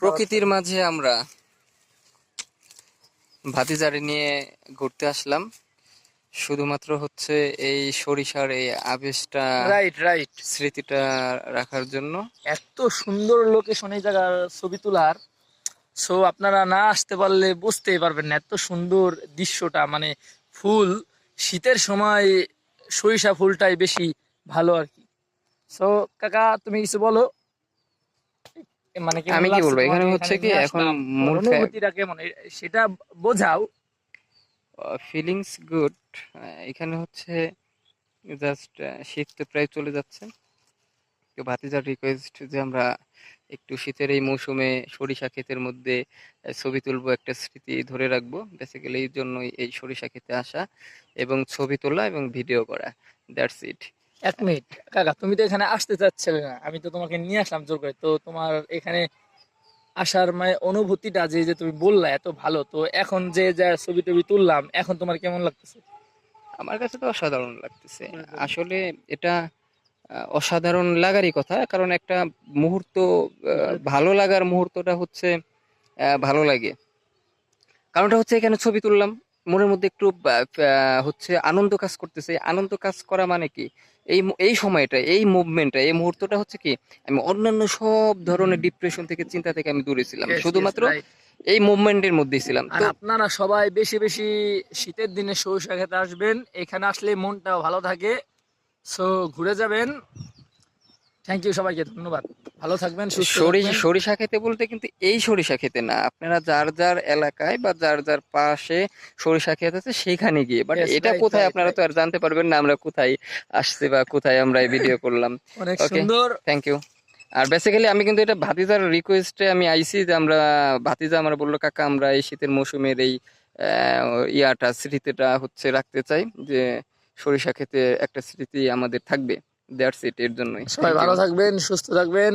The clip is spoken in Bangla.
প্রকৃতির মাঝে আমরা ভাতিজারি নিয়ে ঘুরতে আসলাম, শুধুমাত্র হচ্ছে এই সরিষার এই আবেশটা, রাইট রাইট। স্মৃতিটা রাখার জন্য। এত সুন্দর লোকেশন এই জায়গার ছবি তোলার, সো আপনারা না আসতে পারলে বুঝতেই পারবেন না এত সুন্দর দৃশ্যটা। মানে ফুল শীতের সময় সরিষা ফুলটাই বেশি ভালো আর কি। সো কাকা তুমি কিছু বলো, মানে কেমন আমি কি লাগছে বলবো, এখানে তোমাকে হচ্ছে এখানে কি নিয়ে এখন আসলাম, তোমার মূল অনুভূতিটা কেমন সেটা বোঝাও। Feelings good. এখানে হচ্ছে জাস্ট শীত তো প্রায় চলে যাচ্ছে, তো ভাতিজার রিকোয়েস্ট যে আমরা একটু শীতের এই মৌসুমে সরিষা ক্ষেতের মধ্যে ছবি তুলবো, একটা স্মৃতি ধরে রাখবো। বেসিক্যালি এই জন্যই এই সরিষা ক্ষেতে আসা এবং ছবি তোলা এবং ভিডিও করা, দ্যাটস ইট। 1 মিনিট কাকা, তুমি তো এখানে আসতে চাচ্ছিলে না, আমি তো তোমাকে নিয়ে আসলাম জোর করে। তো তোমার এখানে আসার মানে অনুভূতিটা যে যে তুমি বললা এত ভালো, তো এখন যে যা ছবি টবি তুললাম, এখন তোমার কেমন লাগতেছে? আমার কাছে তো অসাধারণ লাগতেছে আসলে। এটা অসাধারণ লাগারই কথা, কারণ একটা মুহূর্ত, ভালো লাগার মুহূর্তটা হচ্ছে ভালো লাগে। কারণটা হচ্ছে এখানে ছবি তুললাম, মনের মধ্যে একটু হচ্ছে আনন্দ কাজ করতেছে। আনন্দ কাজ করা মানে কি, এই সময়টা, এই মুভমেন্টটা, এই মুহূর্তটা হচ্ছে কি, আমি অন্যান্য সব ধরনের ডিপ্রেশন থেকে, চিন্তা থেকে আমি দূরে ছিলাম, ইয়েস ইয়েস শুধুমাত্র রাইট। এই মুভমেন্টের মধ্যেই ছিলাম আর তো। আপনারা সবাই বেশি বেশি শীতের দিনে সরিষা খেতে আসবেন, এখানে আসলে মনটাও ভালো থাকে। সো ঘুরে যাবেন। থ্যাংক ইউ, সবাইকে ধন্যবাদ। ভালো থাকবেন, সুস্থ সরিষা থাকবেন। সরিষা খেতে বলতে কিন্তু এই সরিষা খেতে না, আপনারা যার যার এলাকায় বা যার যার পাশে সরিষা ক্ষেত আছে সেখানে গিয়ে, বাট ইয়েস এটা রাইট কোথায় রাইট আপনারা তো রাইট। আর জানতে পারবেন না আমরা কোথায় আসছে বা কোথায় আমরা এই ভিডিও করলাম। অনেক ওকে, সুন্দর। Thank you. আর বেসিক্যালি আমি কিন্তু এটা ভাতিজার রিকোয়েস্টে আমি আইছি, যে আমরা ভাতিজা আমার বললো কাকা আমরা এই শীতের মৌসুমের এই ইয়াটা, স্মৃতিটা হচ্ছে রাখতে চাই, যে সরিষা খেতে একটা স্মৃতি আমাদের থাকবে, দ্যাটস ইট, এর জন্যই সবাই থ্যাংক ইউ। ভালো থাকবেন, সুস্থ থাকবেন।